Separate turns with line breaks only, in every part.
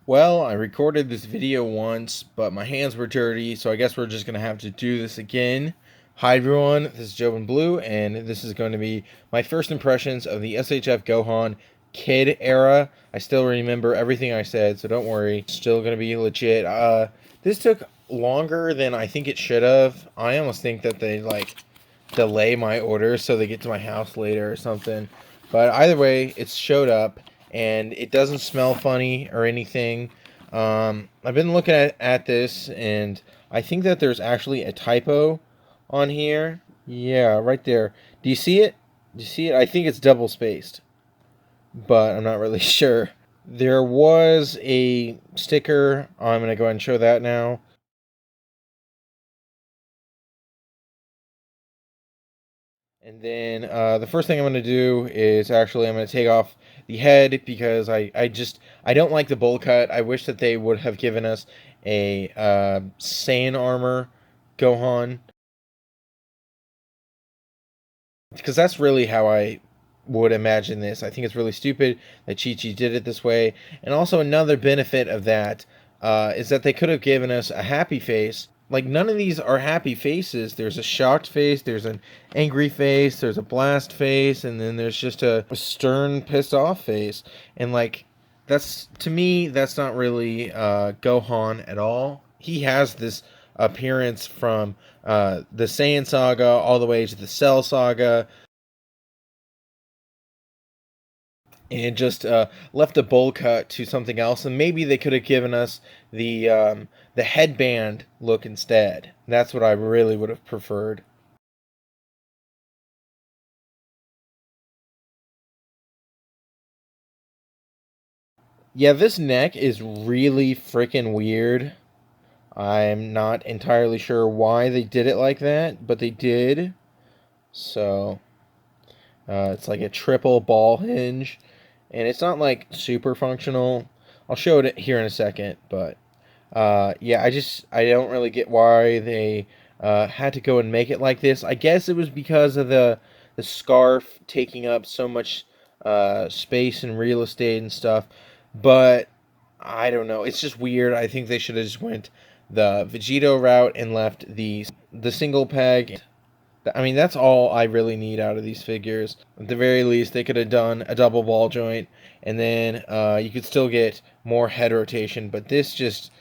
Well, I recorded this video once, but my hands were dirty, so I guess we're just going to have to do this again. Hi everyone, this is Jobenblue, and this is going to be my first impressions of the SHF Gohan kid era. I still remember everything I said, so don't worry. It's still going to be legit. This took longer than I think it should have. I almost think that they, delay my order so they get to my house later or something. But either way, it's showed up, and it doesn't smell funny or anything. I've been looking at this, and I think that there's actually a typo on here. Yeah, right there. Do you see it? Do you see it? I think it's double spaced, but I'm not really sure. There was a sticker. I'm going to go ahead and show that now. And then the first thing I'm going to do is I'm going to take off the head because I don't like the bowl cut. I wish that they would have given us a Saiyan armor Gohan, because that's really how I would imagine this. I think it's really stupid that Chi-Chi did it this way. And also another benefit of that is that they could have given us a happy face. Like, none of these are happy faces. There's a shocked face, there's an angry face, there's a blast face, and then there's just a stern, pissed off face. And, that's, to me, that's not really Gohan at all. He has this appearance from the Saiyan saga all the way to the Cell saga, and just left a bowl cut to something else. And maybe they could have given us the headband look instead. That's what I really would have preferred. Yeah, this neck is really freaking weird. I'm not entirely sure why they did it like that, but they did. So it's like a triple ball hinge, and it's not like super functional. I'll show it here in a second, but yeah, I don't really get why they had to go and make it like this. I guess it was because of the scarf taking up so much space and real estate and stuff. But I don't know. It's just weird. I think they should have just went the Vegito route and left the single peg. I mean, that's all I really need out of these figures. At the very least, they could have done a double ball joint, and then you could still get more head rotation. But this just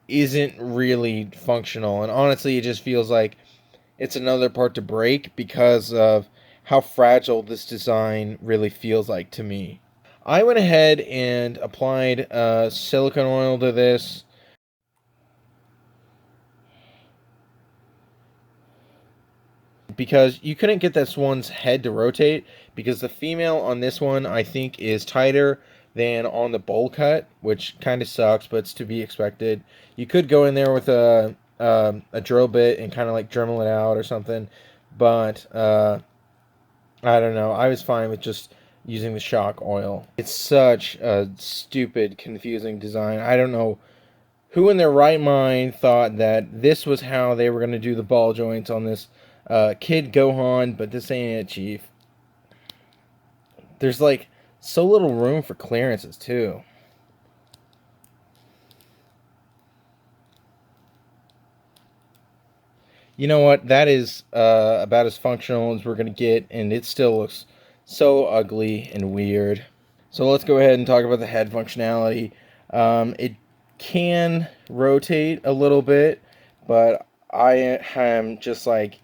isn't really functional, and honestly, it just feels like it's another part to break because of how fragile this design really feels like to me. I went ahead and applied silicone oil to this because you couldn't get this one's head to rotate, because the female on this one I think is tighter than on the bowl cut, which kind of sucks, but it's to be expected. You could go in there with a drill bit and kind of like Dremel it out or something, but I don't know. I was fine with just using the shock oil. It's such a stupid, confusing design. I don't know who in their right mind thought that this was how they were going to do the ball joints on this kid Gohan, but this ain't it, Chief. There's like so little room for clearances too. You know what? That is about as functional as we're gonna get, and it still looks so ugly and weird. So let's go ahead and talk about the head functionality. It can rotate a little bit, but I am just like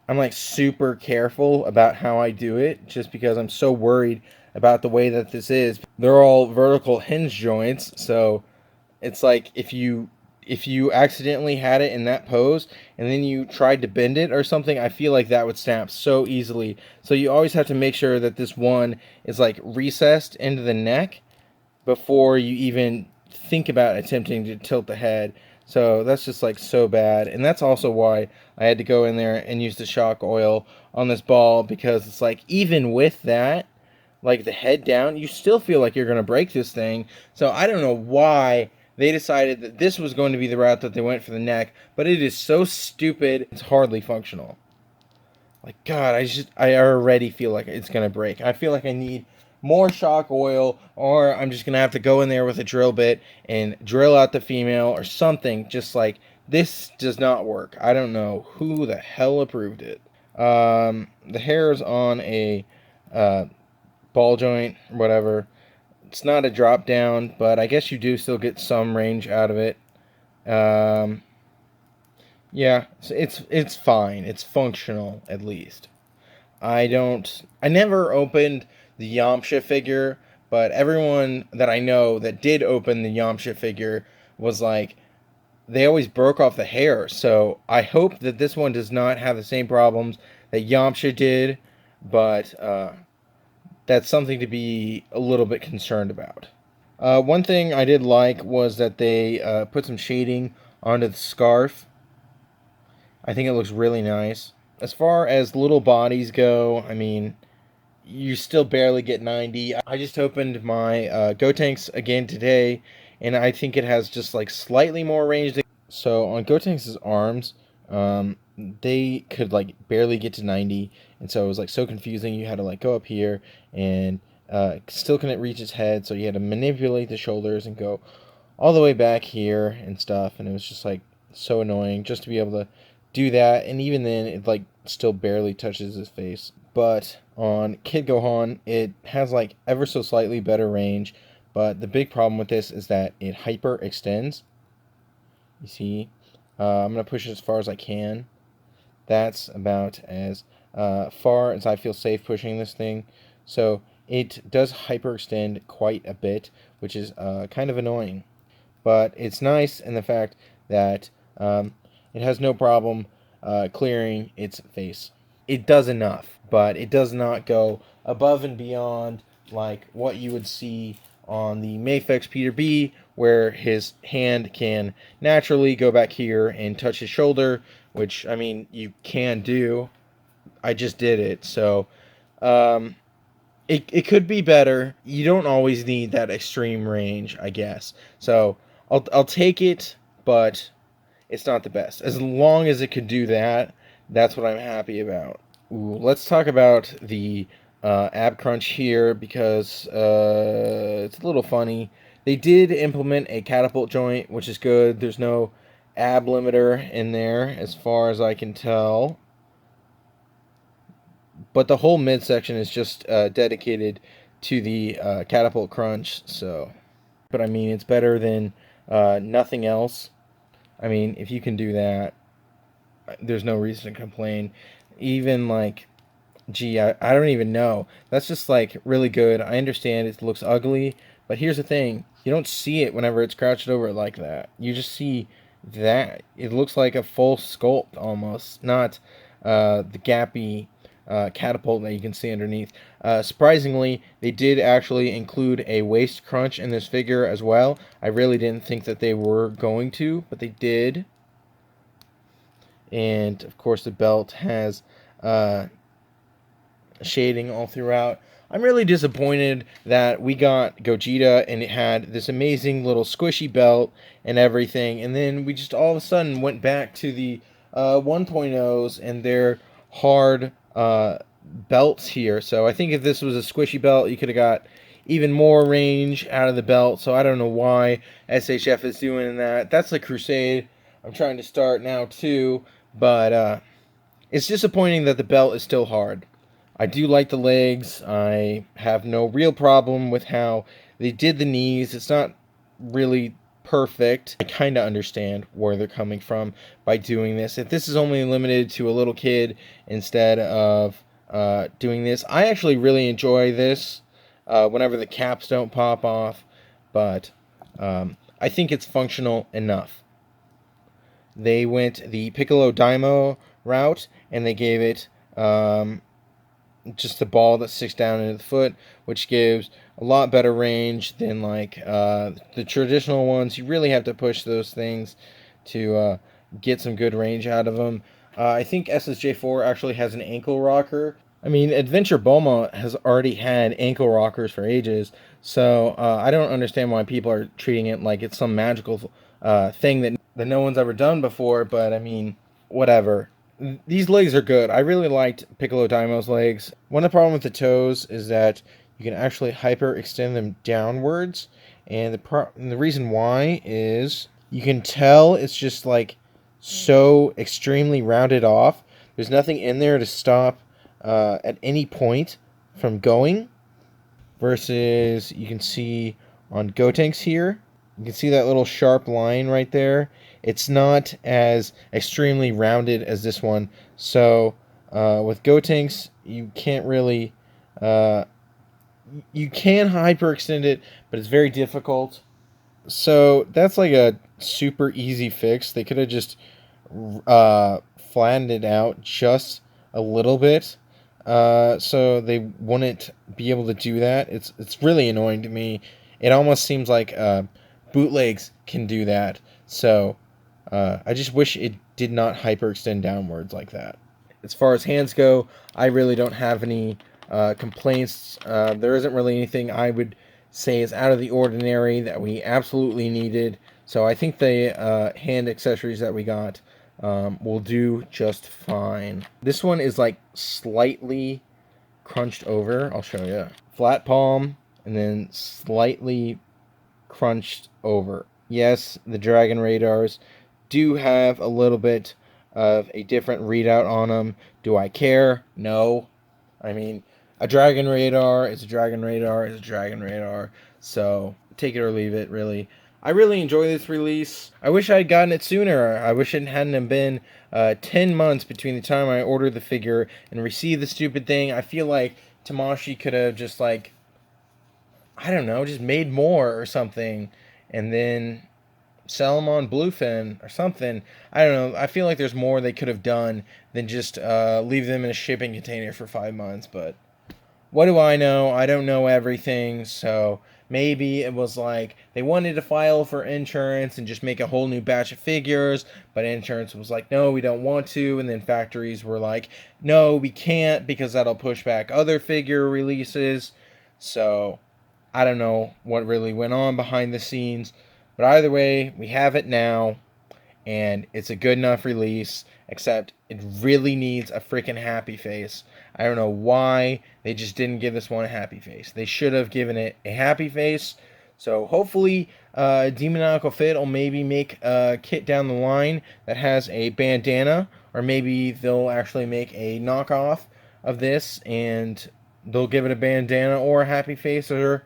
I'm like super careful about how I do it, just because I'm so worried about the way that this is. They're all vertical hinge joints, so it's like if you accidentally had it in that pose and then you tried to bend it or something, I feel like that would snap so easily. So you always have to make sure that this one is like recessed into the neck before you even think about attempting to tilt the head. So that's just like so bad. And that's also why I had to go in there and use the shock oil on this ball, because it's like even with that, like the head down, you still feel like you're going to break this thing. So I don't know why they decided that this was going to be the route that they went for the neck, but it is so stupid, it's hardly functional. Like, God, I already feel like it's going to break. I feel like I need more shock oil, or I'm just gonna have to go in there with a drill bit and drill out the female or something. Just like, this does not work. I don't know who the hell approved it. The hair's on a ball joint, whatever. It's not a drop down, but I guess you do still get some range out of it. Yeah, it's fine. It's functional, at least. I never opened the Yamcha figure, but everyone that I know that did open the Yamcha figure was like, they always broke off the hair. So I hope that this one does not have the same problems that Yamcha did, but that's something to be a little bit concerned about. One thing I did like was that they put some shading onto the scarf. I think it looks really nice. As far as little bodies go, I mean, you still barely get 90. I just opened my Gotenks again today, and I think it has just like slightly more range. So on Gotenks' arms, they could like barely get to 90, and so it was like so confusing. You had to like go up here and still couldn't reach his head, so you had to manipulate the shoulders and go all the way back here and stuff, and it was just like so annoying just to be able to do that, and even then it like still barely touches his face. But on Kid Gohan, it has like ever so slightly better range, but the big problem with this is that it hyper extends. You see, I'm gonna push it as far as I can. That's about as far as I feel safe pushing this thing. So it does hyperextend quite a bit, which is kind of annoying. But it's nice in the fact that it has no problem clearing its face. It does enough, but it does not go above and beyond like what you would see on the Mafex Peter B, where his hand can naturally go back here and touch his shoulder, which, I mean, you can do. I just did it, so it could be better. You don't always need that extreme range, I guess. So I'll take it, but it's not the best. As long as it could do that, that's what I'm happy about. Ooh, let's talk about the ab crunch here, because it's a little funny. They did implement a catapult joint, which is good. There's no ab limiter in there, as far as I can tell. But the whole midsection is just dedicated to the catapult crunch. So, but I mean, it's better than nothing else. I mean, if you can do that, there's no reason to complain. Even like, gee, I don't even know. That's just like really good. I understand it looks ugly, but here's the thing: you don't see it whenever it's crouched over like that. You just see that it looks like a full sculpt almost, not the gappy catapult that you can see underneath. Surprisingly, they did actually include a waist crunch in this figure as well. I really didn't think that they were going to, but they did. And of course, the belt has shading all throughout. I'm really disappointed that we got Gogeta and it had this amazing little squishy belt and everything, and then we just all of a sudden went back to the 1.0s and their hard belts here. So I think if this was a squishy belt, you could have got even more range out of the belt. So I don't know why SHF is doing that. That's the crusade I'm trying to start now too, but it's disappointing that the belt is still hard. I do like the legs. I have no real problem with how they did the knees. It's not really perfect. I kind of understand where they're coming from by doing this. If this is only limited to a little kid instead of doing this, I actually really enjoy this whenever the caps don't pop off, but I think it's functional enough. They went the Piccolo Daimo route, and they gave it just the ball that sticks down into the foot, which gives a lot better range than like the traditional ones. You really have to push those things to get some good range out of them. I think SSJ4 actually has an ankle rocker. I mean, Adventure Bulma has already had ankle rockers for ages, so I don't understand why people are treating it like it's some magical thing that no one's ever done before, but I mean, whatever. These legs are good. I really liked Piccolo Daimo's legs. One of the problems with the toes is that you can actually hyperextend them downwards. And the reason why is you can tell it's just like so extremely rounded off. There's nothing in there to stop at any point from going. Versus you can see on Gotenks here, you can see that little sharp line right there. It's not as extremely rounded as this one. So with Gotenks, you can't really you can hyperextend it, but it's very difficult. So that's like a super easy fix. They could have just flattened it out just a little bit, so they wouldn't be able to do that. It's really annoying to me. It almost seems like bootlegs can do that. So I just wish it did not hyperextend downwards like that. As far as hands go, I really don't have any complaints. There isn't really anything I would say is out of the ordinary that we absolutely needed. So I think the hand accessories that we got will do just fine. This one is like slightly crunched over. I'll show you. Flat palm and then slightly crunched over. Yes, the Dragon Radars do have a little bit of a different readout on them. Do I care? No. I mean, a Dragon Radar is a Dragon Radar is a Dragon Radar. So take it or leave it, really. I really enjoy this release. I wish I had gotten it sooner. I wish it hadn't been 10 months between the time I ordered the figure and received the stupid thing. I feel like Tamashii could have just like, I don't know, just made more or something and then sell them on Bluefin or something. I don't know. I feel like there's more they could have done than just leave them in a shipping container for 5 months. But what do I know? I don't know everything. So maybe it was like they wanted to file for insurance and just make a whole new batch of figures. But insurance was like, no, we don't want to. And then factories were like, no, we can't because that'll push back other figure releases. So I don't know what really went on behind the scenes. But either way, we have it now, and it's a good enough release, except it really needs a freaking happy face. I don't know why they just didn't give this one a happy face. They should have given it a happy face. So hopefully Demoniacal Fit will maybe make a kit down the line that has a bandana, or maybe they'll actually make a knockoff of this, and they'll give it a bandana or a happy face, or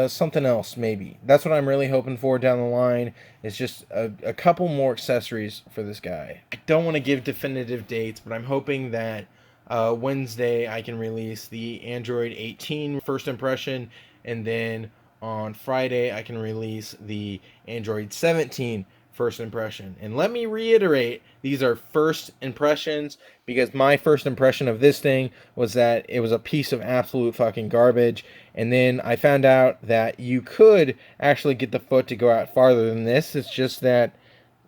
something else maybe. That's what I'm really hoping for down the line. Is just a couple more accessories for this guy. I don't want to give definitive dates, but I'm hoping that Wednesday I can release the Android 18 first impression, and then on Friday I can release the Android 17 first impression. And let me reiterate, these are first impressions, because my first impression of this thing was that it was a piece of absolute fucking garbage. And then I found out that you could actually get the foot to go out farther than this. It's just that,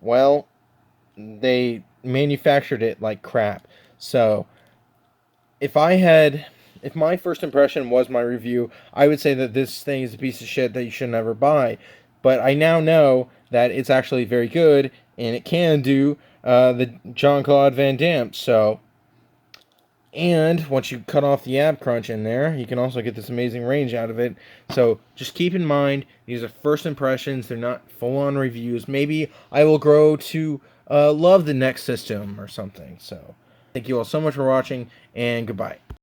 well, they manufactured it like crap. So if my first impression was my review, I would say that this thing is a piece of shit that you should never buy. But I now know that it's actually very good, and it can do the Jean-Claude Van Damme. So, and once you cut off the ab crunch in there, you can also get this amazing range out of it. So just keep in mind, these are first impressions. They're not full-on reviews. Maybe I will grow to love the next system or something. So thank you all so much for watching, and goodbye.